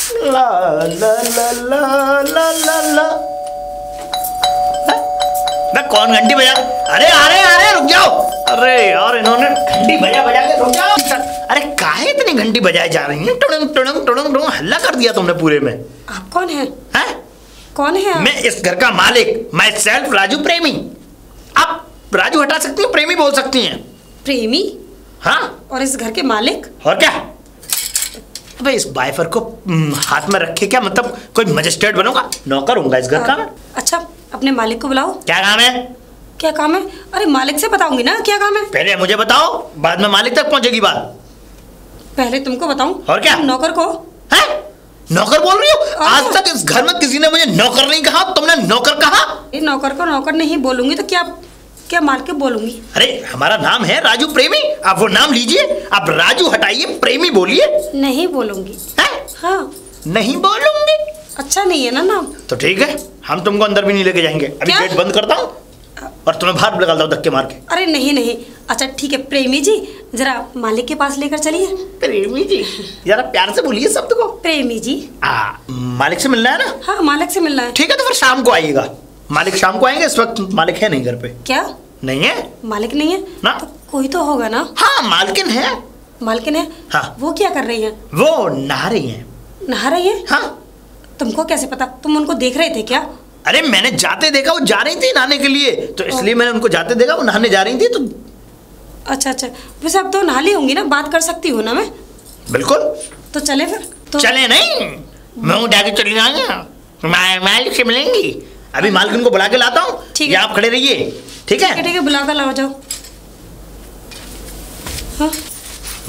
ला ला ला ला ला ला ला। कौन घंटी बजा? अरे अरे अरे रुक जाओ। अरे यार इन्होंने घंटी बजा बजा के रुक जाओ। अरे काहे इतनी घंटी बजाई जा रही है? टुडंग टुडंग टुडंग टुडंग हल्ला कर दिया तुमने पूरे में। आप कौन है? हैं? कौन है आप? मैं इस घर का मालिक, माई सेल्फ राजू प्रेमी। आप राजू हटा सकती हैं, प्रेमी बोल सकती हैं। प्रेमी? हाँ। और इस घर के मालिक? और क्या? अबे इस वाइफर को हाथ में रखे क्या मतलब कोई मजिस्ट्रेट बनूंगा? नौकर होऊंगा इस घर का मैं। अच्छा अपने मालिक को बुलाओ। क्या काम है? क्या काम है? अरे मालिक से बताऊंगी ना क्या काम है। पहले मुझे बताओ, बाद में मालिक तक पहुंचेगी बात। पहले तुमको बताऊं? और क्या? नौकर को। है? नौकर बोल रही हो? आज तक इस घर में किसी ने मुझे नौकर नहीं कहा, तुमने नौकर कहा। नौकर को नौकर नहीं बोलूंगी तो क्या क्या मालिक बोलूंगी? अरे हमारा नाम है राजू प्रेमी, आप वो नाम लीजिए। आप राजू हटाइए, प्रेमी बोलिए। नहीं बोलूंगी। हाँ नहीं बोलूंगी? अच्छा नहीं है ना नाम? तो ठीक है, हम तुमको अंदर भी नहीं लेके जाएंगे। अभी गेट बंद करता हूँ और तुम्हें बाहर निकालता हूँ धक्के मार के। अरे नहीं नहीं। अच्छा ठीक है प्रेमी जी, जरा मालिक के पास लेकर चलिए। प्रेमी जी जरा प्यार से बोलिए शब्द को। प्रेमी जी। मालिक से मिलना है ना? हाँ मालिक से मिलना है। ठीक है तो फिर शाम को आइएगा। मालिक शाम को आएंगे, इस वक्त मालिक है नहीं घर पे। क्या? नहीं है? मालिक नहीं है ना? तो कोई तो होगा ना? हाँ मालकिन है। मालकिन है? हाँ। वो क्या कर रही है? वो नहा रही है। नहा रही है? हाँ। तुमको कैसे पता? तुम उनको देख रहे थे क्या? अरे मैंने जाते देखा, वो जा रही थी नहाने के लिए, तो इसलिए मैंने उनको जाते देखा, वो नहाने जा रही थी तो। अच्छा वैसे अब तो नहा ली होंगी ना, बात कर सकती हूँ ना मैं? बिल्कुल। तो चले फिर तो। चले नहीं, मैं उठा के चली जाऊंगा, मालिक से मिलेंगी। अभी मालकिन को बुला के लाता हूँ। ठीक है आप खड़े रहिए। ठीक है ठीक है बुला कर लाओ जाओ। हाँ?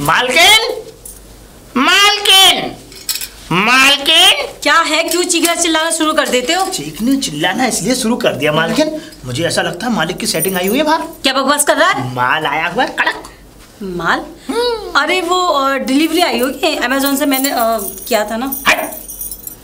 मालकिन मालकिन मालकिन। क्या है, क्यों चीखना चिल्लाना शुरू कर देते हो? चीखने चिल्लाना इसलिए शुरू कर दिया मालकिन, मुझे ऐसा लगता है मालिक की सेटिंग आई हुई है बाहर। क्या बकवास कर रहा है? माल आया हुआ है कड़क माल। अरे वो डिलीवरी आई होगी अमेज़न से, मैंने किया था ना।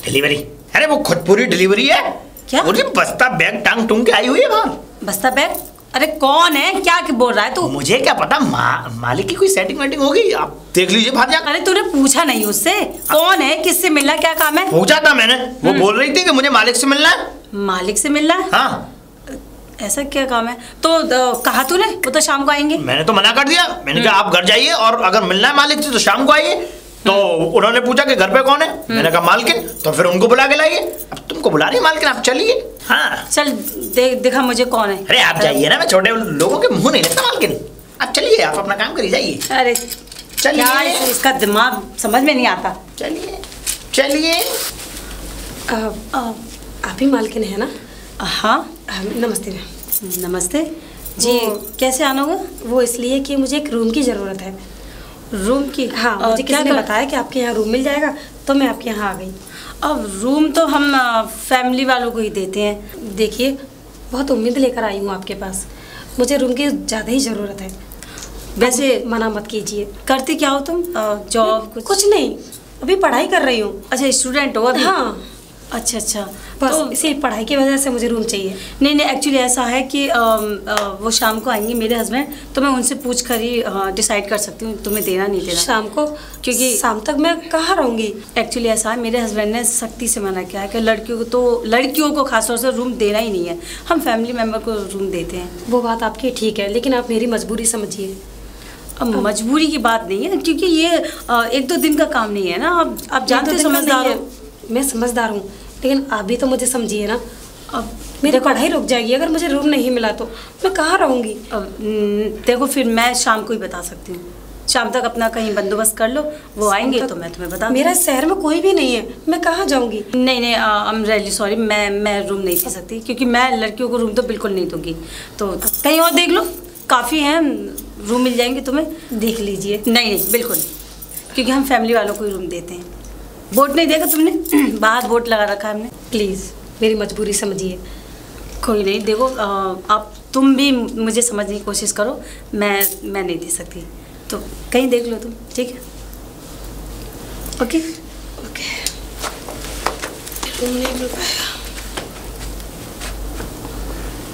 डिलीवरी? अरे वो खुद पूरी डिलीवरी है। क्या? बस्ता बैग टांग टूंग के आई हुई है बाहर। बस्ता बैग? अरे कौन है, क्या बोल रहा है तू? मुझे क्या पता, मालिक की कोई सेटिंग वेटिंग होगी, आप देख लीजिए बाहर जाकर। अरे तूने पूछा नहीं उससे कौन है, किससे मिलना, क्या काम है? पूछा था मैंने, वो बोल रही थी कि मुझे मालिक से मिलना है। मालिक से मिलना है? हाँ। ऐसा क्या काम है? तो कहा तूने वो तो शाम को आएंगे। मैंने तो मना कर दिया, मैंने कहा आप घर जाइए और अगर मिलना है मालिक से तो शाम को आइए। तो उन्होंने पूछा कि घर पे कौन है, मैंने कहा मालकिन, तो फिर उनको बुला के लाइए। अब तुमको बुला रही मालकिन, आप चलिए। हाँ चल दिखा मुझे कौन है। अरे आप जाइए ना, मैं छोटे लोगों के मुंह नहीं लगता मालकिन। आप चलिए, आप अपना काम करिए, जाइए। अरे चलिए, इसका दिमाग समझ में नहीं आता। चलिए चलिए। आप ही मालकिन है ना? हाँ नमस्ते मैम। नमस्ते जी। कैसे आना होगा? वो इसलिए कि मुझे एक रूम की ज़रूरत है। रूम की? हाँ मुझे किसी ने बताया कि आपके यहाँ रूम मिल जाएगा, तो मैं आपके यहाँ आ गई। अब रूम तो हम फैमिली वालों को ही देते हैं। देखिए बहुत उम्मीद लेकर आई हूँ आपके पास, मुझे रूम की ज़्यादा ही ज़रूरत है। वैसे मना मत कीजिए। करती क्या हो तुम? जॉब? कुछ नहीं, अभी पढ़ाई कर रही हूँ। अच्छा स्टूडेंट हो अभी? हाँ। अच्छा बस तो इसी पढ़ाई की वजह से मुझे रूम चाहिए। नहीं एक्चुअली ऐसा है कि वो शाम को आएंगे मेरे हस्बैंड, तो मैं उनसे पूछ कर ही डिसाइड कर सकती हूँ तुम्हें देना नहीं देना। शाम को? क्योंकि शाम तक मैं कहाँ रहूँगी। एक्चुअली ऐसा है, मेरे हस्बैंड ने सख्ती से मना किया है कि लड़कियों को खासतौर से रूम देना ही नहीं है, हम फैमिली मेम्बर को रूम देते हैं। वो बात आपकी ठीक है, लेकिन आप मेरी मजबूरी समझिए। अब मजबूरी की बात नहीं है, क्योंकि ये 1-2 दिन का काम नहीं है ना। आप जानते समझदार हो। मैं समझदार हूँ, लेकिन आप भी तो मुझे समझिए ना। अब मेरी पढ़ाई रुक जाएगी अगर मुझे रूम नहीं मिला तो मैं कहाँ रहूँगी। देखो फिर मैं शाम को ही बता सकती हूँ, शाम तक अपना कहीं बंदोबस्त कर लो, वो आएंगे तो मैं तुम्हें बता। मेरा शहर में कोई भी नहीं है, मैं कहाँ जाऊँगी। नहीं आई एम रियली सॉरी, मैं रूम नहीं दे सकती, क्योंकि मैं लड़कियों को रूम तो बिल्कुल नहीं दूँगी। तो कहीं और देख लो, काफ़ी हैं, रूम मिल जाएंगे तुम्हें, देख लीजिए। नहीं बिल्कुल नहीं, क्योंकि हम फैमिली वालों को ही रूम देते हैं। बोर्ड नहीं देखा तुमने? बाहर बोर्ड लगा रखा है हमने। प्लीज़ मेरी मजबूरी समझिए। कोई नहीं, देखो तुम भी मुझे समझने की कोशिश करो, मैं नहीं दे सकती, तो कहीं देख लो तुम। ठीक है? ओके रूम नहीं मिल पाएगा।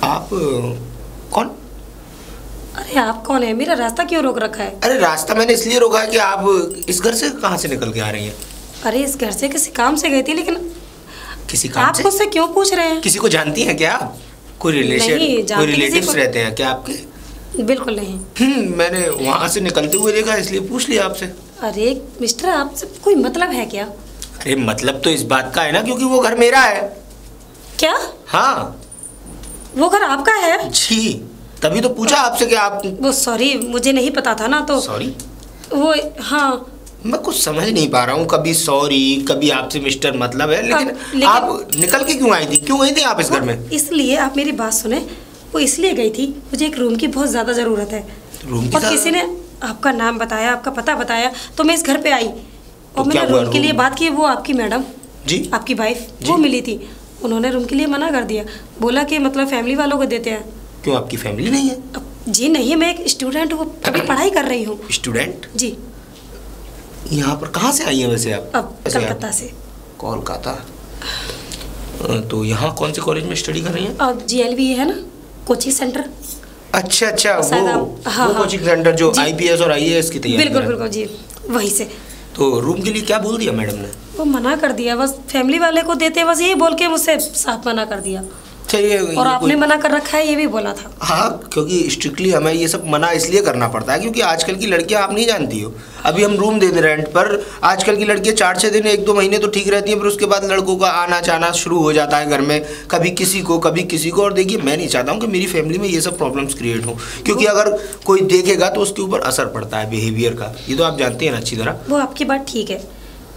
आप कौन? अरे आप कौन है? मेरा रास्ता क्यों रोक रखा है? अरे रास्ता मैंने इसलिए रोका है कि आप इस घर से कहाँ से निकल के आ रही हैं? अरे इस घर से किसी काम से गई थी, लेकिन किसी काम आप से? मुझसे क्यों पूछ रहे हैं? किसी को जानती हैं क्या आप? कोई रिलेशन, नहीं, कोई जानती रिलेटिव्स किसी को। रहते हैं क्या आपके? बिल्कुल नहीं। मैंने वहाँ से निकलते हुए देखा, इसलिए पूछ लिया आपसे। अरे मिस्टर, आपसे कोई मतलब है क्या? अरे मतलब तो इस बात का है ना, क्योंकि वो घर मेरा है। क्या? हाँ वो घर आपका है? जी, तभी तो पूछा आपसे कि आप। वो सॉरी, मुझे नहीं पता था ना, तो सॉरी? वो हाँ, मैं कुछ समझ नहीं पा रहा हूँ, कभी सॉरी कभी आपसे मिस्टर मतलब है, लेकिन आप निकल के क्यों आई थी? क्यों गई थी आप इस घर में? इसलिए, आप मेरी बात सुने, वो इसलिए गई थी, मुझे एक रूम की बहुत ज़्यादा ज़रूरत है। रूम की? और किसी ने आपका नाम बताया, आपका पता बताया, तो मैं इस घर पे आई और मैंने रूम के लिए बात की। वो आपकी मैडम जी, आपकी वाइफ, वो मिली थी। उन्होंने रूम के लिए मना कर दिया, बोला कि मतलब फैमिली वालों को देते हैं। क्यों, आपकी फैमिली नहीं है? जी नहीं, मैं एक स्टूडेंट हूँ, अभी पढ़ाई कर रही हूँ। स्टूडेंट? जी। यहाँ पर कहाँ से आई हैं वैसे आप? अब कलकत्ता से। कोलकाता? तो यहाँ कौन से कॉलेज में स्टडी कर रही हैं? अब GLV है ना, कोचिंग सेंटर। अच्छा अच्छा, वो कोचिंग सेंटर जो IPS और IAS की तैयारी। बिल्कुल बिल्कुल जी, वहीं से। तो रूम के लिए क्या बोल दिया मैडम ने? वो मना कर दिया, बस फैमिली वाले को देते, बस यही बोल के मुझसे साफ मना कर दिया। चलिए, और आपने मना कर रखा है, ये भी बोला था। हाँ, क्योंकि स्ट्रिक्टली हमें ये सब मना इसलिए करना पड़ता है क्योंकि आजकल की लड़कियां आप नहीं जानती हो। अभी हम रूम दे दे रेंट पर, आजकल की लड़कियां 4-6 दिन 1-2 महीने तो ठीक रहती हैं, फिर उसके बाद लड़कों का आना जाना शुरू हो जाता है घर में, कभी किसी को कभी किसी को। और देखिए, मैं नहीं चाहता हूँ कि मेरी फैमिली में ये सब प्रॉब्लम्स क्रिएट हो, क्योंकि अगर कोई देखेगा तो उसके ऊपर असर पड़ता है बिहेवियर का। ये तो आप जानते हैं ना अच्छी तरह। वो आपकी बात ठीक है,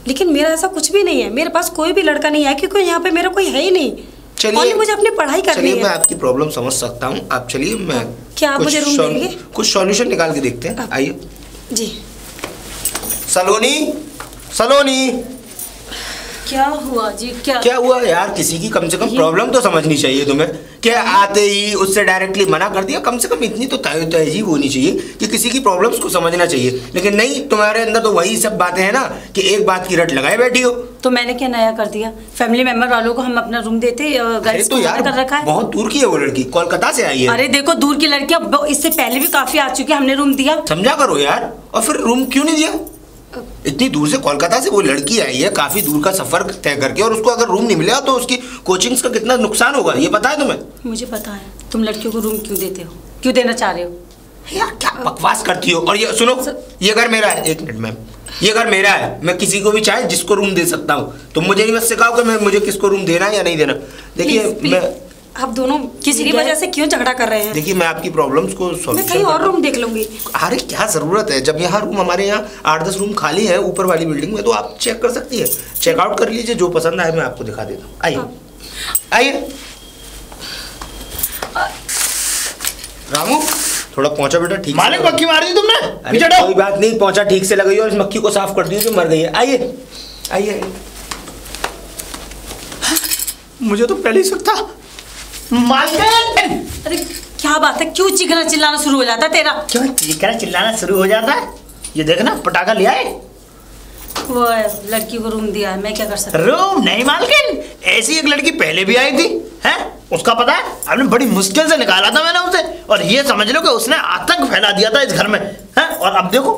लेकिन मेरा ऐसा कुछ भी नहीं है। मेरे पास कोई भी लड़का नहीं है, क्योंकि यहाँ पे मेरा कोई है ही नहीं। चलिए, मुझे अपनी पढ़ाई करनी है। मैं आपकी प्रॉब्लम समझ सकता हूँ। आप चलिए, मैं क्या आप मुझे रूम देंगे? कुछ सॉल्यूशन निकाल के देखते हैं, आइए। जी। सलोनी, सलोनी। क्या हुआ जी? क्या हुआ यार? किसी की कम से कम प्रॉब्लम तो समझनी चाहिए तुम्हें। क्या आते ही उससे डायरेक्टली मना कर दिया? कम से कम इतनी तो तहजीब होनी चाहिए कि किसी की प्रॉब्लम्स को समझना चाहिए। लेकिन नहीं, तुम्हारे अंदर तो वही सब बातें हैं ना कि एक बात की रट लगाए बैठी हो। तो मैंने क्या नया कर दिया? फैमिली मेंबर वालों को हम अपना रूम देते, गर्ल्स को मना कर रखा है। बहुत दूर की है वो लड़की, कोलकाता से आई है। अरे देखो, दूर की लड़कियां इससे पहले भी काफी आ चुकी है, हमने रूम दिया। समझा करो यार। और फिर रूम क्यों नहीं दिया? इतनी दूर से कोलकाता से वो लड़की आई है, काफी दूर का सफर तय करके, और उसको अगर रूम नहीं मिलेगा तो उसकी कोचिंग्स का कितना नुकसान होगा, ये पता है तुम्हें? मुझे पता है। तुम लड़कियों को रूम क्यों देते हो, क्यों देना चाह रहे हो? यार क्या बकवास करती हो। और ये सुनो, ये घर मेरा है। एक मिनट मैम, ये घर मेरा है। मैं किसी को भी चाहे जिसको रूम दे सकता हूँ। तुम मुझे नहीं बस सिखाओ कि मुझे किसको रूम देना है या नहीं देना। देखिए, मैं आप दोनों किसी की वजह से क्यों झगड़ा कर रहे हैं? देखिए, मैं आपकी प्रॉब्लम्स को मैं कहीं और रूम देख लूंगी। अरे क्या जरूरत है, जब यहाँ रूम, हमारे यहाँ 8-10 रूम खाली है ऊपर वाली बिल्डिंग में, तो आप चेक कर सकती है। चेकआउट कर लीजिए, जो पसंद आए मैं आपको दिखा देता हूँ। आइए आइए। रामू, थोड़ा पहुंचा बेटा ठीक। मालिक, मक्खी मार दी तुमने? कोई बात नहीं, पहुंचा ठीक से लगाइए और इस मक्खी को साफ कर दिए जो मर गई है। आइए आइए। मुझे तो पहले ही शक था। मालिक! अरे क्या बात है, क्यों चीखना चिल्लाना शुरू हो जाता है तेरा? क्यों चीखना चिल्लाना शुरू हो जाता है? ये देखना, पटाखा ले आए। वो लड़की को रूम दिया है, मैं क्या कर सकता? रूम नहीं मालकिन, ऐसी एक लड़की पहले भी आई थी, हैं? उसका पता है, आपने बड़ी मुश्किल से निकाला था मैंने उसे, और ये समझ लो कि उसने आतंक फैला दिया था इस घर में, हैं? और अब देखो,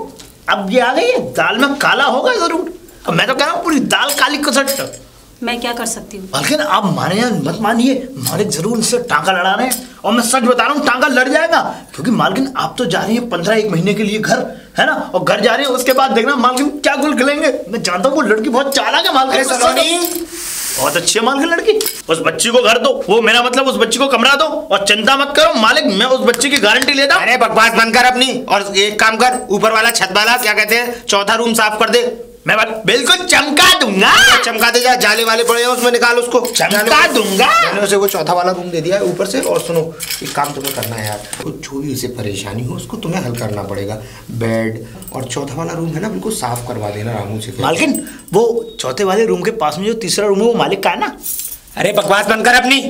अब ये आ गई है, दाल में काला होगा जरूर। अब मैं तो कह रहा हूँ पूरी दाल काली कसट। मैं क्या कर सकती हूँ? मालकिन आप माने या मत मानिए, मालिक जरूर इससे टांका लड़ा रहे हैं, और मैं सच बता रहा हूँ टांका लड़ जाएगा। क्योंकि मालकिन आप तो जा रही है 15-1 महीने के लिए घर, है ना? और घर जा रही है, उसके बाद देखना मालकिन क्या गुल खिलेंगे। मैं जानता हूँ वो लड़की बहुत चालाक है मालकिन, बहुत अच्छी है मालकिन लड़की। उस बच्ची को घर दो, वो मेरा मतलब उस बच्ची को कमरा दो, और चिंता मत करो मालिक, मैं उस बच्ची की गारंटी लेता हूँ। अरे बकवास बंद कर अपनी, और एक काम कर, ऊपर वाला छत वाला क्या कहते हैं, चौथा रूम साफ कर दे। मैं बिल्कुल चमका दूंगा। चमका दे, जा जाले वाले पड़े हैं उसमें निकाल उसको। चमका दूंगा। मैंने उसे वो चौथा वाला रूम दे दिया है ऊपर से। और सुनो, एक काम तुम्हें करना है यार, जो भी उसे परेशानी हो उसको तुम्हें हल करना पड़ेगा। बेड और चौथा वाला रूम है ना, बिल्कुल साफ करवा देना रामू से। मालकिन, वो चौथे वाले रूम के पास में जो तीसरा रूम है वो मालिक का है ना? अरे बकवास बंद कर अपनी,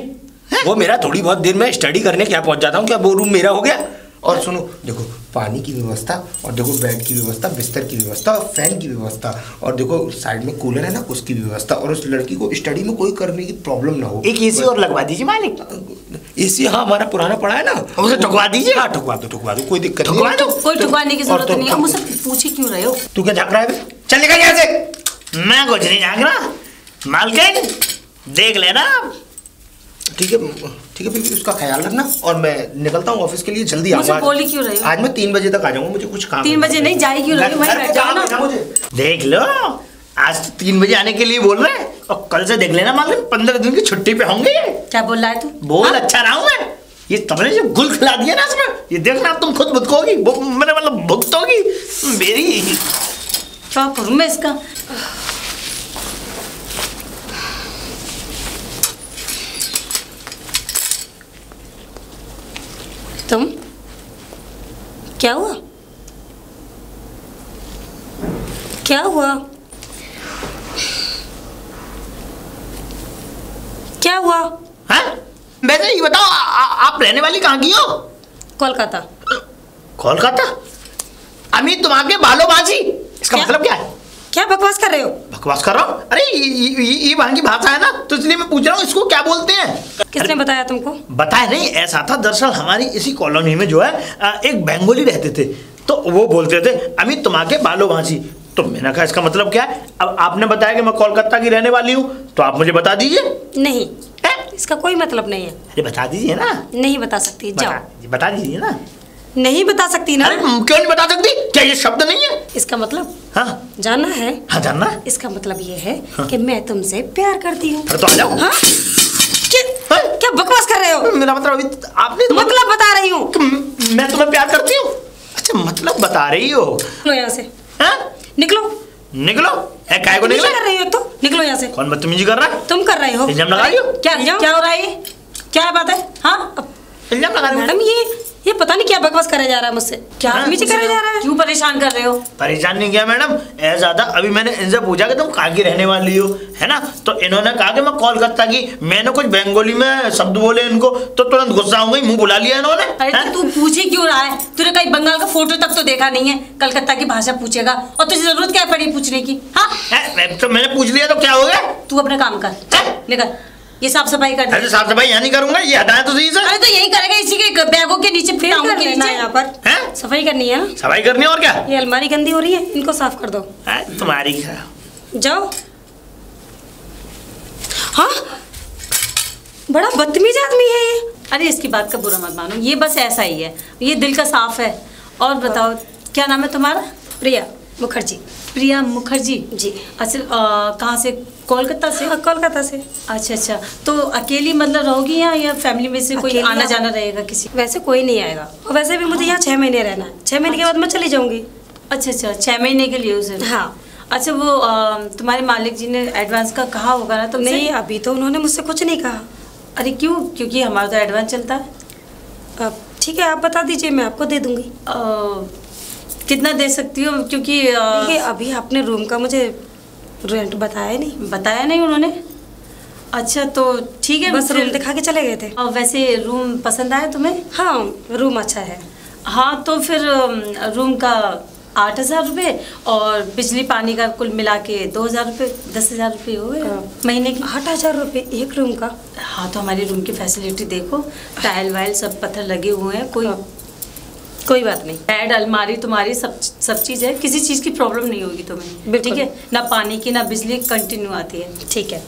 वो मेरा थोड़ी बहुत देर में स्टडी करने क्या पहुंच जाता हूँ, क्या वो रूम मेरा हो गया? और सुनो, देखो पानी की व्यवस्था, और देखो बेड की व्यवस्था, बिस्तर की व्यवस्था, फैन की व्यवस्था, और देखो साइड में कूलर है ना उसकी व्यवस्था, और उस लड़की को स्टडी में कोई करने की प्रॉब्लम ना हो। एक एसी और लगवा दीजिए मालिक। एसी? हाँ, हमारा पुराना पड़ा है ना, उसे ठुकवा दीजिए। हाँ ठुकवा दो, कोई दिक्कत नहीं। कोई ठुकवाने की जरूरत नहीं है। मुझसे पूछे क्यों रहे हो? तू क्या झाँक रहा है? चल निकल यहाँ से। मैं कुछ नहीं जाग रहा मालकिन, देख लेना। ठीक है फिर उसका ख्याल रखना और मैं निकलता हूँ ऑफिस के लिए, जल्दी आऊंगा। बोली क्यों रही हो? आज मैं 3 बजे तक आ जाऊंगा, मुझे कुछ काम। 3 बजे नहीं जाए क्यों रही हो? वहीं बैठ जाओ ना। मुझे देख लो, आज 3 बजे आने के लिए बोल रहे हैं और कल से देख लेना मालकिन 15 दिन की छुट्टी पे होंगे। क्या बोल रहा है तू? बोल अच्छा रहा हूँ मैं। ये तुमने जो गुल खिला दिया ना इसमें, ये देखना तुम खुद भुगतोगी, मैंने मतलब भुगतोगी मेरी। क्या करूँ मैं इसका? तुम क्या हुआ? क्या हुआ? क्या हुआ? हाँ? वैसे ये बताओ आप रहने वाली कहाँ की हो? कोलकाता। कोलकाता? अमित तुम्हारे बालों बाजी, इसका क्या? मतलब क्या है? क्या बकवास कर रहे हो? बकवास कर रहा हूँ? अरे ये वहाँ की भाषा है ना, तो इसलिए मैं पूछ रहा हूँ इसको क्या बोलते हैं। किसने बताया तुमको? बताया नहीं, ऐसा था दरअसल हमारी इसी कॉलोनी में जो है एक बंगाली रहते थे, तो वो बोलते थे अमित तुम्हारे बालों बाजी। तो मैंने कहा इसका मतलब क्या है? अब आपने बताया कि मैं कोलकाता की रहने वाली हूँ, तो आप मुझे बता दीजिए। नहीं, इसका कोई मतलब नहीं है। अरे बता दीजिए ना। नहीं बता सकती, जाओ। बता दीजिए ना। नहीं बता सकती ना। अरे क्यों नहीं बता सकती? क्या ये शब्द नहीं है? इसका मतलब हाँ जानना है? हाँ जानना है। इसका मतलब ये है हाँ। कि मैं तुमसे प्यार करती हूँ। फिर तो आ जाओ। हाँ? क्या बकवास कर रहे हो? मेरा मतलब अभी आपने तो मतलब बता रही हूँ। मैं तुम्हें प्यार करती हूँ। अच्छा मतलब बता रही हो। निकलो यहाँ से। हाँ? निकलो। निकलो। काय को निकलो? कर रही हो? तो निकलो यहाँ से। कौन बदतमीजी कर रहा है? तुम कर रहे हो। इल्जाम लगा रही हो? क्या क्या हो रहा है? क्या बात है? हाँ इल्जाम लगा रही हो? मैडम ये पता नहीं क्या बकवास करे जा रहा है मुझसे। क्या हाँ? नीचे करे जा रहा है? क्यों परेशान कर रहे हो? परेशान नहीं किया मैडम, ऐसा ज्यादा अभी मैंने इनसे पूछा कि तुम कहाँ की रहने वाली हो, है ना, तो इन्होंने कहा कि मैं कोलकाता की। मैंने कुछ बंगाली में शब्द बोले इनको तो तुरंत गुस्सा हो गई, मुंह बुला लिया इन्होंने। अरे तो तू पूछ ही क्यों रहा है? तूने कहीं बंगाल का फोटो तक तो देखा नहीं है, कलकत्ता की भाषा पूछेगा और तुझे जरूरत क्या पड़ी पूछने की? हाँ तो मैंने पूछ लिया तो क्या हो गया? तू अपना काम कर, निकल। ये साफ सफाई कर दे। अरे साफ सफाई यहाँ नहीं करूंगा, ये हटाया तो सही से। अरे तो यही करेगा, इसी के बैगों के नीचे टांगों के नीचे। यहाँ पर हैं? सफाई करनी है। सफाई करनी है और क्या? ये अलमारी गंदी हो रही है, इनको साफ कर दो। तुम्हारी जाओ। हाँ, बड़ा बदतमीज आदमी है ये। अरे इसकी बात का बुरा मत मानो, ये बस ऐसा ही है, ये दिल का साफ है। और बताओ क्या नाम है तुम्हारा? प्रिया मुखर्जी। प्रिया मुखर्जी जी। अच्छा कहाँ से? कोलकाता से? कोलकाता से। अच्छा अच्छा, तो अकेली मतलब रहोगी या फैमिली में से कोई आना जाना रहेगा किसी? वैसे कोई नहीं आएगा, और वैसे भी मुझे यहाँ 6 महीने रहना है। 6 महीने के बाद मैं चली जाऊंगी। अच्छा अच्छा, 6 महीने के लिए उसे? हाँ। अच्छा वो तुम्हारे मालिक जी ने एडवांस का कहा होगा ना तुमसे? नहीं, अभी तो उन्होंने मुझसे कुछ नहीं कहा। अरे क्यों? क्योंकि हमारा तो एडवांस चलता है। ठीक है, आप बता दीजिए, मैं आपको दे दूंगी। कितना दे सकती हो? क्योंकि अभी आपने रूम का मुझे रेंट बताया नहीं। बताया नहीं उन्होंने? अच्छा तो ठीक है, बस रूम दिखा के चले गए थे। वैसे रूम पसंद आया तुम्हें? हाँ, रूम अच्छा है। हाँ तो फिर रूम का 8,000 रुपये और बिजली पानी का कुल मिला के 2,000 रुपये, 10,000 रुपये हो गए महीने की। 8,000 रुपये एक रूम का? हाँ तो हमारी रूम की फैसिलिटी देखो, टाइल वाइल सब पत्थर लगे हुए हैं, कोई बात नहीं। बेड अलमारी तुम्हारी सब चीज़ है, किसी चीज़ की प्रॉब्लम नहीं होगी तुम्हें। ठीक है ना? पानी की ना बिजली कंटिन्यू आती है। ठीक है,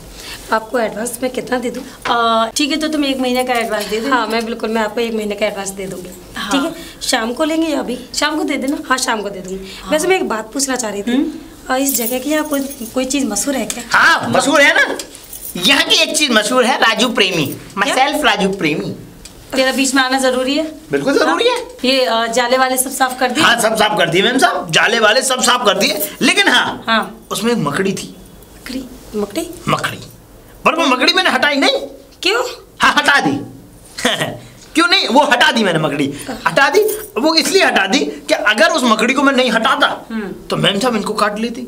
आपको एडवांस में कितना दे दूँ? ठीक है, तो तुम 1 महीने का एडवांस दे दो। हाँ मैं बिल्कुल, मैं आपको 1 महीने का एडवांस दे दूँगी। हाँ। ठीक है, शाम को लेंगे या अभी? शाम को दे देना। हाँ शाम को दे दूँगी। वैसे मैं एक बात पूछना चाह रही थी, इस जगह की यहाँ कोई चीज़ मशहूर है क्या? हाँ मशहूर है ना, यहाँ की एक चीज मशहूर है, राजू प्रेमी। मैसेल्फ राजू प्रेमी। तेरा बीच में आना जरूरी है? बिल्कुल जरूरी है। ये जाले वाले सब साफ कर दिए? हाँ सब साफ कर दिए मैम साहब, जाले वाले सब साफ कर दिए, लेकिन हाँ उसमें एक मकड़ी थी। मकड़ी? मकड़ी, पर वो मकड़ी मैंने हटाई नहीं। क्यों? हाँ हटा दी। क्यों नहीं, वो हटा दी मैंने, मकड़ी हटा दी। वो इसलिए हटा दी कि अगर उस मकड़ी को मैं नहीं हटाता तो मैम साहब इनको काट लेती,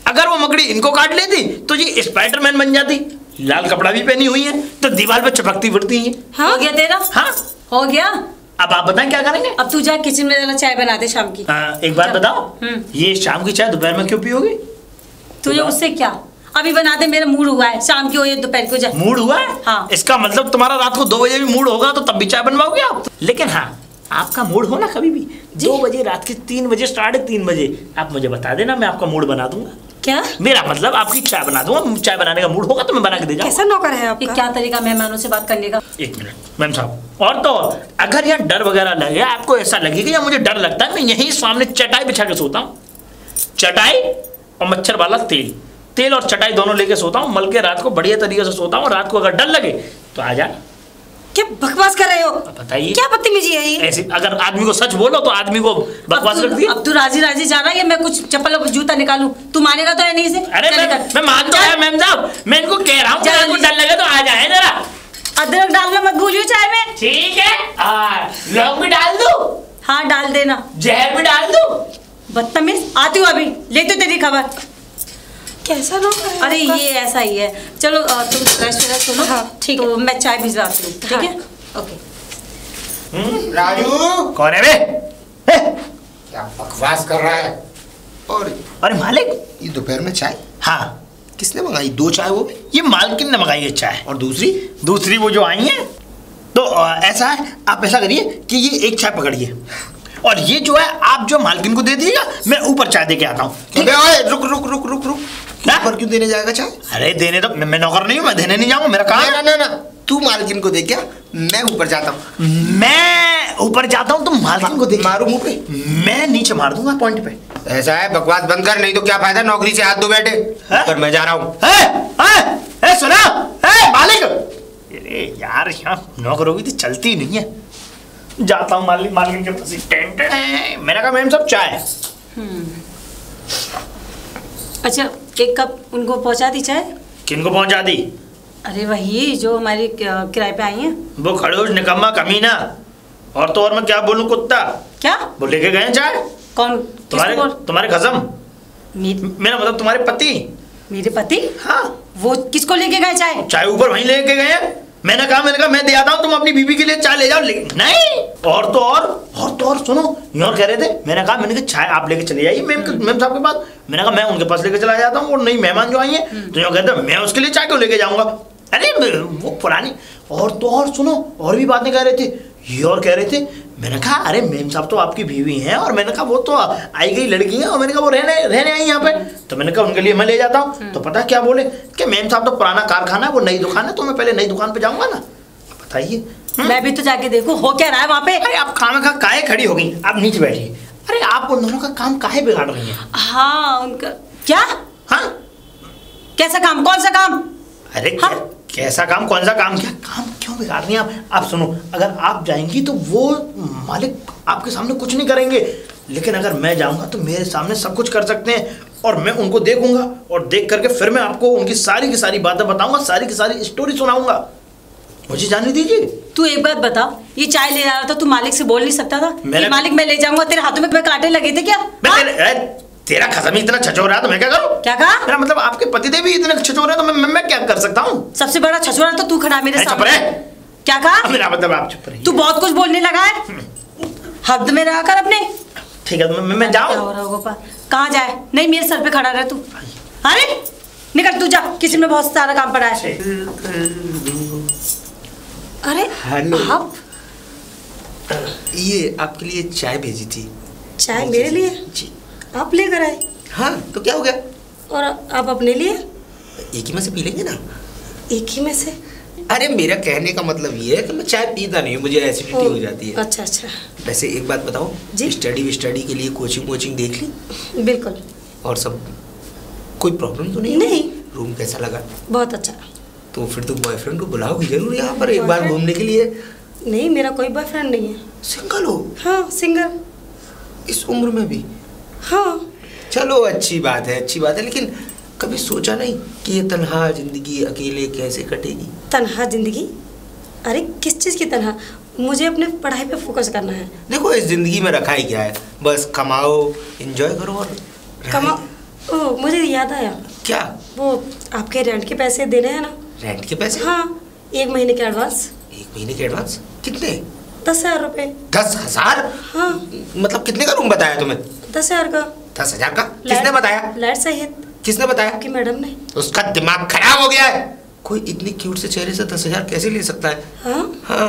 अगर वो मकड़ी इनको काट लेती तो ये स्पाइडरमैन बन जाती। लाल कपड़ा भी पहनी हुई है तो दीवार पे चपकती फिरती है। हाँ? हो गया तेरा? हाँ हो गया। अब आप बताएं क्या करेंगे? अब तू जा किचन में जरा चाय बना दे शाम की। एक बात बताओ, ये शाम की चाय दोपहर में क्यों पियोगे? तुझे उससे क्या? अभी बना दे, मेरा मूड हुआ है, शाम की हो या दोपहर को जा। मूड हुआ है? हाँ। इसका मतलब तुम्हारा रात को 2 बजे भी मूड होगा तो तब भी चाय बनवाओगे आप? लेकिन हाँ, आपका मूड हो ना कभी भी 2 बजे, रात के 3 बजे, 3:30 बजे आप मुझे बता देना, मैं आपका मूड बना दूंगा। क्या? मेरा मतलब आपकी चाय बना दूंगा, चाय बनाने का मूड होगा तो मैं बना के दे जाऊंगा। कैसा नौकर है आपका? क्या तरीका मेहमानों से बात करने का? एक मिनट मैम साहब, और तो और अगर यहाँ डर वगैरह लगे, आपको ऐसा लगे कि या मुझे डर लगता है, मैं यहीं सामने चटाई बिछा के सोता हूँ। चटाई और मच्छर वाला तेल और चटाई दोनों लेके सोता हूँ, मल के रात को बढ़िया तरीके से सोता हूँ। रात को अगर डर लगे तो आ जा। क्या बकवास कर रहे हो? बताइए क्या बदतमीजी है ये? ऐसे अगर आदमी को सच बोलो तो आदमी को बकवास लगती है। अब तू राजी राजी जा रहा है, मैं कुछ चप्पल और जूता निकालूं? तू मानेगा तो है नहीं से? अरे मैं मानता हूं मैम साहब, मैं इनको कह रहा हूँ आपको डर लगे तो आ जाए जरा। अदरक डालना मत भूलियो चाय में। ठीक है, लौंग भी डाल दूं? हाँ डाल देना। जहर भी डाल दूं? बदतमीज, आती हूँ अभी, ले तो तेरी खबर। कैसा नौकर है? अरे ये ऐसा ही है। चलो तुम फ्रेश हो लो। हाँ, ठीक है। तो मैं चाय भिजवाती हूँ, ठीक है? हाँ। ओके। राजू कौन है बे? क्या बकवास कर रहा है? और अरे मालिक, ये दोपहर में चाय हाँ किसने मंगाई? 2 चाय वो भी? ये मालकिन ने मंगाई है चाय। और दूसरी वो जो आई है। तो ऐसा है, आप ऐसा करिए कि ये एक चाय पकड़िए और ये जो है आप जो मालकिन को दे दीजिएगा, मैं ऊपर चाय दे के आता हूँ। ठीक है? रुक ऊपर क्यों देने जाएगा चाय? अरे देने तो मैं नौकर नहीं हूँ, मैं देने नहीं जाऊंगा, मेरा काम है। ना तू मालकिन को दे क्या, मैं ऊपर जाता हूँ। मैं ऊपर जाता हूँ तो मालकिन को दे। मारू मुंह पे? मैं नीचे मार दूंगा पॉइंट पे। ऐसा है, बकवास बंद कर, नहीं तो क्या फायदा नौकरी से हाथ धो बैठे। पर मैं जा रहा हूँ। सुना मालिक, अरे यार यहाँ नौकर होगी तो चलती नहीं है। जाता हूँ मालकिन के पास। मेरा काम मैम सब चाय। अच्छा, एक कप उनको पहुंचा दी चाय। किनको पहुंचा दी? अरे वही जो हमारी किराए पे आई हैं। वो खड़ूस निकम्मा कमीना। और तो और मैं क्या बोलूं, कुत्ता। क्या वो लेके गए चाय? कौन? तुम्हारे खसम। मेरा मतलब तुम्हारे पति। मेरे पति? हाँ। वो किसको लेके गए चाय? चाय ऊपर वहीं लेके गए हैं। मैंने कहा मैं दे आता हूँ, तुम अपनी बीबी के लिए चाय ले जाओ। नहीं, और तो और सुनो, यूँ कह रहे थे। मैंने कहा चाय आप लेके चले जाइए मैम साहब के पास। मैंने कहा मैं उनके पास लेके चला जाता हूँ, और नई मेहमान जो आई है तो यूँ कहते मैं उसके लिए चाय क्यों लेके जाऊंगा। अरे वो पुरानी। और तो और सुनो, और भी बातें कह रहे थे। ये और कह रहे थे, मैंने कहा अरे मैम साहब तो आपकी बीवी हैं, और मैंने कहा वो तो आई गई लड़की है, और मैंने कहा वो रहने आई यहाँ पे, तो मैंने कहा उनके लिए मैं ले जाता हूँ। तो पता क्या बोले कि मैम साहब तो पुराना कारखाना है, वो नई दुकान है, तो मैं पहले नई दुकान पे जाऊंगा ना। बताइए। मैं भी तो जाके देखूं हो क्या रहा है वहाँ पे। अरे आप खाना काहे खड़ी हो गई, आप नीचे बैठिए। अरे आप उन दोनों का काम काहे बिगाड़ रही हैं? हाँ उनका क्या? हाँ कैसा काम? कौन सा काम? अरे हाँ? कैसा काम, कौन सा काम? क्या काम क्यों बिगाड़ रही हैं आप सुनो, अगर आप जाएंगी तो वो मालिक आपके सामने कुछ नहीं करेंगे, लेकिन अगर मैं जाऊंगा तो मेरे सामने सब कुछ कर सकते हैं, और मैं उनको देखूंगा, और देख करके फिर मैं आपको उनकी सारी की सारी बातें बताऊंगा, सारी की सारी स्टोरी सुनाऊंगा। मुझे जाने दीजिए। तू एक बात बता, ये चाय ले रहा था, तू मालिक से बोल नहीं सकता था? मालिक मैं ले जाऊंगा, तेरे हाथों में कांटे लगे थे क्या? तेरा खसम इतना छछोरा है तो मैं क्या करूं? क्या कहा? मेरा मतलब आपके पतिदेव भी इतने छछोरे हैं तो मैं क्या कर सकता हूं? सबसे बड़ा छछोरा तो तू खड़ा मेरे सामने। क्या कहा? मेरा मतलब आप चुप रहिए। तू बहुत कुछ बोलने लगा है, हद में रहा कर अपने। ठीक है मैं जाऊं? कहाँ जाए? नहीं मेरे सर पे खड़ा रहे तू। अरे निकल तू, जा, किसी में बहुत सारा काम पड़ा है। अरे आप? ये आपके लिए चाय भेजी थी। चाय मेरे लिए? जी। आप लेकर आए? हाँ तो क्या हो गया? और आप अपने लिए? एक ही में से पी लेंगे ना। एक ही में से? अरे मेरा कहने का मतलब ये है कि मैं चाय पीता नहीं हूँ, मुझे एसिडिटी हो जाती है। अच्छा। वैसे एक बात बताओ जी, स्टडी के लिए कोचिंग देख ली? बिल्कुल। और सब कोई प्रॉब्लम तो नहीं? नहीं। रूम कैसा लगा? बहुत अच्छा। तो फिर तुम बॉयफ्रेंड को बुलाओगी जरूर यहाँ पर एक बार घूमने के लिए? नहीं, मेरा कोई बॉयफ्रेंड नहीं है। सिंगल हो? हाँ सिंगल। इस उम्र में भी? हाँ। चलो अच्छी बात है, लेकिन कभी सोचा नहीं कि ये तन्हा जिंदगी अकेले कैसे कटेगी? तन्हा जिंदगी? अरे किस चीज़ की तन्हा? मुझे अपने पढ़ाई पे फोकस करना है। देखो इस जिंदगी में रखा ही क्या है, बस कमाओ, एंजॉय करो और कमाओ। ओह मुझे याद आया। क्या? वो आपके रेंट के पैसे देने हैं ना? रेंट के पैसे? हाँ, 1 महीने के एडवांस। 1 महीने के एडवांस? कितने? 10,000 रुपए। 10,000? हाँ। मतलब कितने का रूम बताया तुम्हें? 10,000 का। 10,000 का? किसने बताया? लाइट सहित। किसने बताया? आपकी मैडम ने। उसका दिमाग खराब हो गया है। कोई इतनी क्यूट से चेहरे से 10,000 कैसे ले सकता है? हाँ? हाँ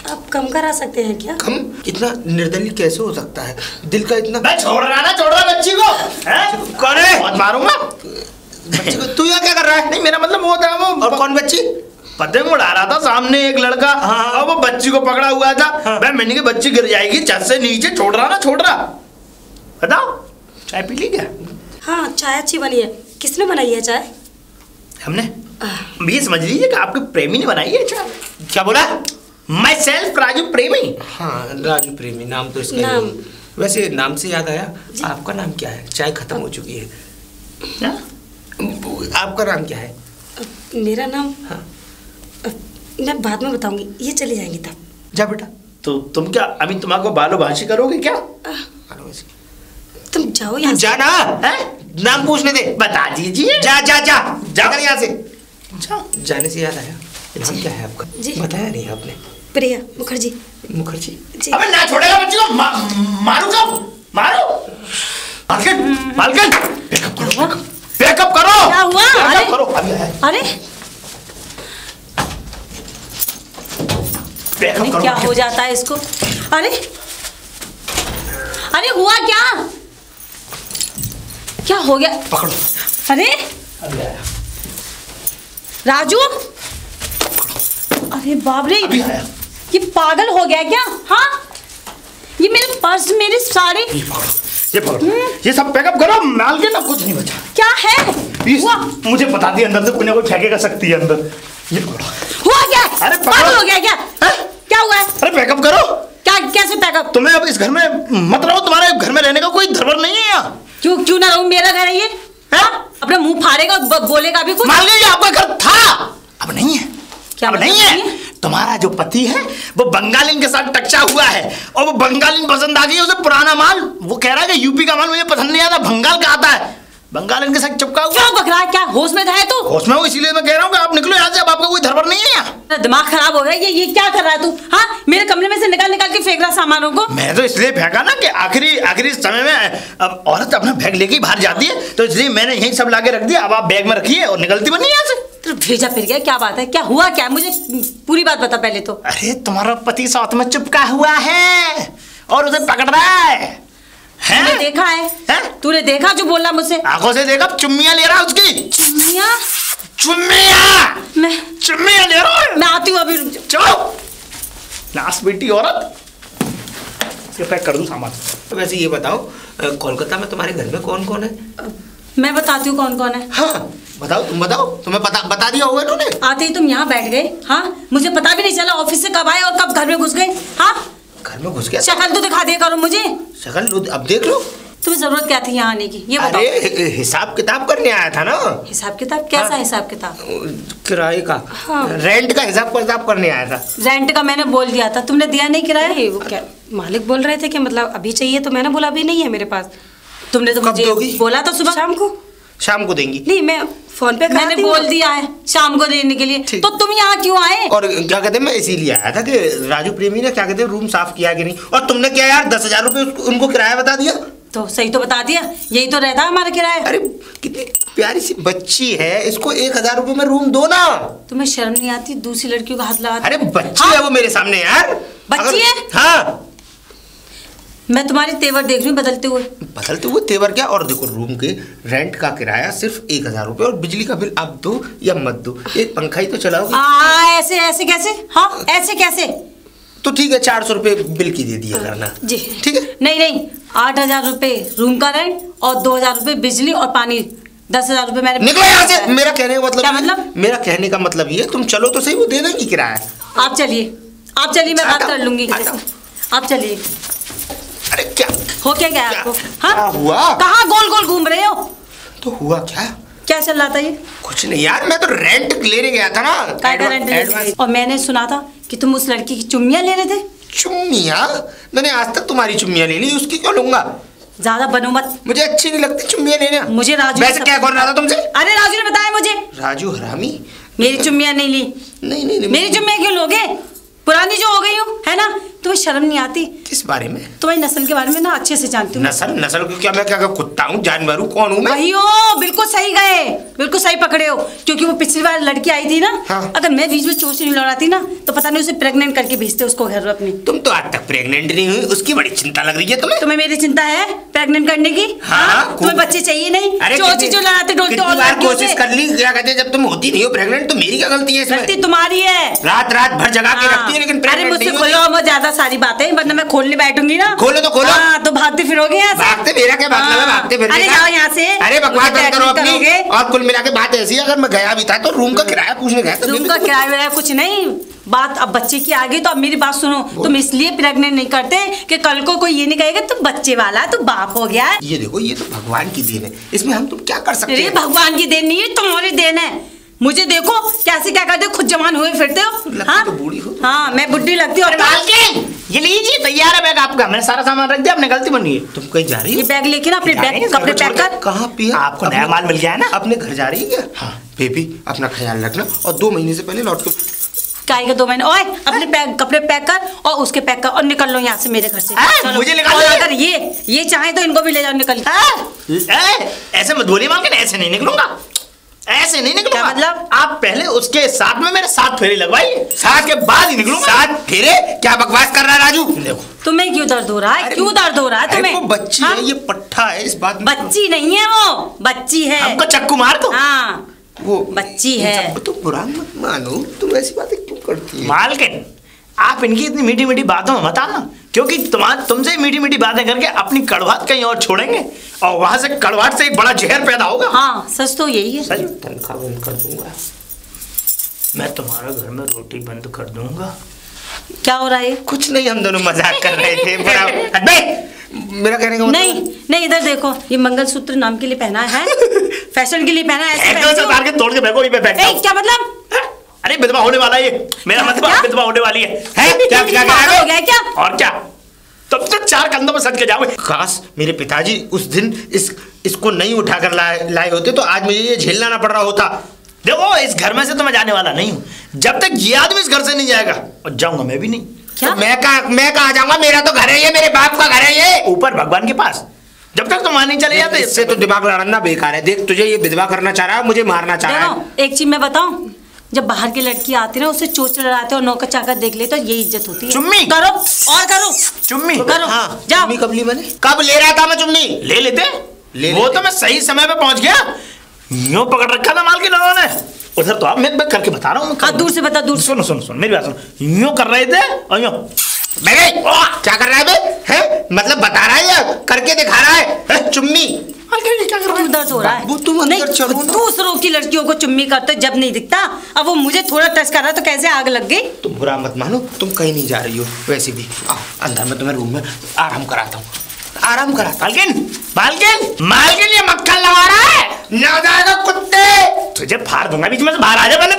आप कम करा सकते हैं क्या? कम? इतना निर्दयी कैसे हो सकता है? दिल का इतना। मैं छोड़ रहा बच्ची को। कौन है? बहुत मारूंगा बच्ची को। तू यहाँ क्या कर रहा है? नहीं, मेरा मतलब वो था वो। और कौन बच्ची? पतंग उड़ा रहा था सामने एक लड़का। हाँ। और वो बच्ची को पकड़ा हुआ था। हाँ। मैंने कहा बच्ची गिर जाएगी छत से नीचे। छोड़ रहा। बताओ, चाय पी ली क्या? हाँ, चाय अच्छी बनी है। किसने बनाई है चाय? हमने। ये समझ लीजिए कि आपके प्रेमी ने बनाई है चाय। क्या बोला? माई सेल्फ राजू प्रेमी। हाँ, राजू प्रेमी नाम तो इसका नाम। ही। वैसे नाम से याद आया, आपका नाम क्या है? चाय खत्म हो चुकी है। क्या? आपका नाम क्या है? मेरा नाम? हाँ। मैं बाद में बताऊंगी, ये चली जाएंगी तब। जा बेटा। तो तुम क्या अभी तुम्हारे को बालो भाषी करोगे क्या? तुम जाओ यहाँ से। जाना है? नाम पूछने दे। बता दीजिए। जा जा जा जा कर यहाँ से। जाओ। जाने से याद आया, नाम क्या है आपका? जी। बताया नहीं आपने। प्रिया मुखर्जी। मुखर्जी। जी। अबे ना छोड़ेगा बच्ची को। मारूंगा। मारो। मालकिन बैकअप करो। क्या हुआ? बैकअप करो। अभी आया। अरे बैकअप करो। क्या हो जाता है इसको? अरे अरे हुआ क्या? क्या हो गया? पकड़ो। अरे अभी आया। राजू, अरे बाप रे, अभी आया। ये पागल हो गया क्या? हाँ, ये मेरे पर्स, मेरी साड़ी। ये पकड़ो। ये सब पैकअप करो। मालकिन अब कुछ नहीं बचा। क्या है? हुआ मुझे बता दिया, अंदर से कोई ना कोई फेंकेगा सकती है अंदर। ये पकड़ो। हुआ क्या? अरे पकड़ो। पागल हो गया क्या? क्या हुआ है? अरे पैकअप करो। क्या? कैसे पैकअप? तुम्हें अब इस घर में मत रहो। तुम्हारे घर में रहने का कोई धर्म नहीं है यहाँ। क्यों ना रहूं? मेरा घर है ये। अपना मुंह फाड़ेगा और बोलेगा भी कुछ। मान लीजिए आपका घर था, अब नहीं है। क्या अब मतलब नहीं है? तुम्हारा जो पति है वो बंगालिन के साथ टच्चा हुआ है और वो बंगालिन पसंद आ गई है उसे। पुराना माल वो कह रहा है कि यूपी का माल मुझे पसंद नहीं आता, बंगाल का आता है। बंगालिन के साथ चिपका हुआ। क्या बक रहा है? क्या होश में है तू? होश में हूँ, इसीलिए मैं कह रहा हूँ कि आप निकलो यहाँ से। अब आपका कोई धरबर नहीं है यहाँ। तेरा दिमाग खराब हो गया। ये क्या कर रहा है तू? हाँ, मेरे कमरे में से निकाल निकाल के फेंक रहा सामानों को। मैं तो इसलिए फेंका ना कि आखिरी समय में अब औरत अपना बैग लेके बाहर जाती है, तो इसलिए मैंने यही सब लाके रख दिया। अब आप बैग में रखिए और निकलती बनी यहाँ से। तो भेजा फिर गया? क्या बात है? क्या हुआ? क्या मुझे पूरी बात बता पहले तो। अरे तुम्हारा पति साथ में चिपका हुआ है और उसे पकड़ रहा है। तूने देखा है? तूने देखा जो बोल रहा मुझसे? आंखों से देखा। चुम्मियां ले रहा है उसकी। चुम्मियां? चुम्मियां ले रहा है। मैं आती हूँ अभी, रुक जाओ। चलो नास बेटी औरत। इसके पैक कर दूं सामान। तो वैसे ये बताओ, कोलकाता में तुम्हारे घर में कौन कौन है? मैं बताती हूँ कौन कौन है। हाँ बताओ, तुम बताओ। तुम्हें बता दिया होगा इन्होंने। आते ही तुम यहाँ बैठ गए। हाँ, मुझे पता भी नहीं चला ऑफिस से कब आए और कब घर में घुस गए। हाँ, घर में घुस गया? शक्ल तो दिखा दिया करो मुझे। शक्ल अब देख लो। तुम्हें जरूरत क्या थी यहाँ आने की? ये बताओ। अरे हिसाब किताब करने आया था ना। हिसाब किताब? कैसा हाँ। हिसाब किताब? किराए का। हाँ। रेंट का हिसाब किताब करने आया था। रेंट का मैंने बोल दिया था, तुमने दिया नहीं किराया। वो क्या मालिक बोल रहे थे कि मतलब अभी चाहिए, तो मैंने बोला अभी नहीं है मेरे पास। तुमने तो कब मुझे दोगी? बोला तो सुबह शाम को। शाम को देंगी। नहीं, मैं फोन पे मैंने बोल दिया है शाम को देने के लिए। तो तुम यहाँ क्यों आए? और क्या कहते हैं, मैं इसीलिए आया था कि राजू प्रेमी ने क्या कहते हैं रूम साफ किया कि नहीं। और तुमने क्या यार 10,000 रुपए उनको किराया बता दिया। तो सही तो बता दिया, यही तो रहता है हमारा किराया। अरे कितनी प्यारी सी बच्ची है, इसको 1,000 रुपए में रूम दो ना। तुम्हें शर्म नहीं आती दूसरी लड़कियों का हाथ लगाती? अरे बच्ची है वो मेरे सामने यार। बच्ची है? हाँ। मैं तुम्हारी तेवर देख रही हूँ बदलते हुए तेवर क्या। और देखो रूम के रेंट का किराया सिर्फ 1,000 रुपए और बिजली का बिल आप दो या मत दो, एक पंखा ही तो चलाओगे। ऐसे कैसे? हाँ, ऐसे कैसे? तो ठीक है 400 रुपए बिल की दे दिया करना। जी ठीक है। नहीं 8,000 रुपए रूम का रेंट और 2,000 रुपए बिजली और पानी। 10,000 रुपए मैंने। निकलो यहाँ से। मेरा कहने का मतलब क्या मतलब? मेरा कहने का मतलब ये, तुम चलो तो सही, वो दे देंगी किराया। आप चलिए मैं बात कर लूंगी। आप चलिए। अरे क्या हो क्या गया आपको? हाँ? क्या हुआ? कहाँ गोल गोल घूम रहे हो? तो हुआ क्या? क्या चल रहा था ये? कुछ नहीं यार, मैं तो रेंट लेने गया था ना। काय का रेंट लेने गए? और मैंने सुना था कि तुम उस लड़की की चुम्मियां ले रहे थे। चुम्मियां? मैंने आज तक तुम्हारी चुम्मियां ले ली, उसकी क्यों लूंगा? ज्यादा बनो मत। मुझे अच्छी नहीं लगती चुम्मियां लेना। मुझे राजू वैसे क्या कर रहा था तुमसे? अरे राजू ने बताया मुझे। राजू हरामी? मेरी चुम्मियां नहीं ली। नहीं मेरी चुम्मियां क्यों लोगे? पुरानी जो हो गई हूँ है ना, तुम्हें शर्म नहीं आती? किस बारे में? तुम्हारी नस्ल के बारे में ना अच्छे से जानती हूँ। नस्ल को क्या? मैं क्या कुत्ता हूँ, जानवर हूँ? कौन हूँ मैं? वही हो, बिल्कुल सही गए, बिल्कुल सही पकड़े हो। क्योंकि वो पिछली बार लड़की आई थी ना, हाँ। अगर मैं बीच में चोट नहीं लड़ाती ना तो पता नहीं उसे प्रेग्नेंट करके भेजते उसको घर अपनी। तुम तो आज तक प्रेग्नेंट नहीं हुई, उसकी बड़ी चिंता लग रही है तुम्हें। तुम्हें मेरी चिंता है प्रेग्नेंट करने की? हाँ, तुम्हें बच्चे चाहिए नहीं? चोची जो लड़ाते डोलते कितनी बार कोशिश कर ली, क्या कहते हैं, जब तुम होती नहीं हो प्रेग्नेंट तो मेरी क्या गलती है इसमें? गलती तुम्हारी है। रात रात भर जगा के रखती है लेकिन अरे मुझसे खोलो मत ज्यादा सारी बातें, वरना मैं खोलने बैठूंगी ना। खोलो तो खोलो। हाँ, तो भागते फिरोगे यहाँ से। भागते, मेरा क्या मतलब है भागते फिरने अरे का? जाओ यहाँ से। अरे बकवास बंद करो अपनी। और कुल मिला के बात ऐसी है, अगर मैं गया भी था तो रूम का किराया पूछने गया था। रूम का किराया कुछ नहीं, बात अब बच्चे की आ गई तो अब मेरी बात सुनो। तुम इसलिए प्रेग्नेंट नहीं करते कि कल को कोई ये नहीं कहेगा तुम बच्चे वाला तो बाप हो गया है। ये देखो, ये तो भगवान की देन है, इसमें हम तुम क्या कर सकते हैं? भगवान की देन नहीं है, तुम्हारी देन है। मुझे देखो कैसे क्या करते हो, खुद जवान हुए फिरते हो। हाँ? तो बूढ़ी हो। हाँ, मैं बुढ़ी लगती हूँ। ये लीजिए, तैयार है बैग आपका। मैंने सारा सामान रख दिया, आपने गलती बनी है। तुम कहीं जा रही हो? ये बैग लेके ना अपने बैग कपड़े पैक कर। कहाँ पिया? आपको नया माल मिल गया है ना? अपने घर जा रही है क्या? हाँ बेबी, अपना ख्याल रखना और 2 महीने से पहले लौट के। काहे का 2 महीने? ओए अपने बैग कपड़े पैक कर और उसके पैक कर और निकल लो यहाँ से मेरे घर से। मुझे निकाल और अगर ये चाहे तो इनको भी ले जाओ, निकल। ऐसे मत बोलिए मालकिन, ऐसे नहीं निकलूंगा, ऐसे नहीं निकलूंगा। मतलब? आप पहले उसके साथ में मेरे 7 फेरे लगवाइए, 7 के बाद ही निकलूंगा। 7 फेरे? क्या बकवास कर रहा है राजू? देखो तुम्हें क्यों दर्द हो रहा है? क्यों दर्द हो रहा है तुम्हें? वो बच्ची है, ये पट्ठा है, इस बात में बच्ची नहीं है, वो बच्ची है। हमको चक्कू मार दो। हाँ वो बच्ची है। तुम बुरा मत मानो, तुम ऐसी बातें क्यों करती है? मालकिन आप इनकी इतनी मीठी मीठी बातों में मत आना, क्योंकि तुमसे मीठी मीठी बातें करके अपनी कड़वाहट कहीं और छोड़ेंगे और वहां से कड़वाहट से एक बड़ा जहर पैदा होगा। हाँ सच तो यही है। सच तनख्वाह बंद कर दूंगा मैं, तुम्हारा घर में रोटी बंद कर दूंगा। क्या हो रहा है? कुछ नहीं, हम दोनों मजाक कर रहे थे। मेरा कहने का मतलब नहीं इधर देखो, ये मंगलसूत्र नाम के लिए पहना है, फैशन के लिए पहना है। ऐसे उतार के तोड़ के फेंको, पे फेंक दो। क्या मतलब? अरे विधवा होने वाला है ये, मेरा मतलब विधवा होने वाली है। क्या हो गया क्या? और क्या, तब तक 4 कंधों में सज के जाओगे। काश मेरे पिताजी उस दिन इसको नहीं उठाकर लाए होते तो आज मुझे ये झेलना ना पड़ रहा होता। देखो इस घर में से तो मैं जाने वाला नहीं हूँ जब तक ये आदमी इस घर से नहीं जाएगा, और जाऊंगा मैं भी नहीं। क्या? तो मैं कहाँ जाऊंगा? मेरा तो घर है ये, मेरे बाप का घर है ये, ऊपर भगवान के पास। जब तक तुम वहां नहीं चले जाते, इससे तो दिमाग लड़ना बेकार है। देख, तुझे ये विधवा करना चाह रहा है, मुझे मारना चाह रहा है। एक चीज मैं बताऊं, जब बाहर की लड़की आती है ना, उसे चोच लड़ाते और नौकर चाकर देख ले तो ये इज्जत होती है। चुम्मी करो और करो, चुम्मी करो। हाँ, जाओ। चुम्मी कब ली मैंने? कब ले रहा था मैं चुम्मी? ले लेते वो तो मैं सही समय पे पहुंच गया, यूं पकड़ रखा था मालकिन उन्होंने। उधर तो आप मैं करके बता रहा हूँ। हाँ दूर से बता, दूर। सुनो मेरी बात सुनो, यूं कर रहे थे और यूं। क्या कर रहा है बे? है मतलब बता रहा है या करके दिखा रहा है? चुम्मी क्या कर रहा है? दर्द हो रहा है। वो तुम अंदर चढ़ो ना। दूसरों की लड़कियों को चुम्मी करते जब नहीं दिखता, अब वो मुझे थोड़ा टच कर रहा है तो कैसे आग लग गई। तुम बुरा मत मानो, तुम कहीं नहीं जा रही हो। वैसे भी आओ अंदर, मैं तुम्हें रूम में आराम कराता हूँ, आराम कराता। मालकिन ये मक्खन लगा रहा है, ना जाएगा कुत्ते। तुझे फाड़ दूंगा बीच में से, बाहर आ जा पहले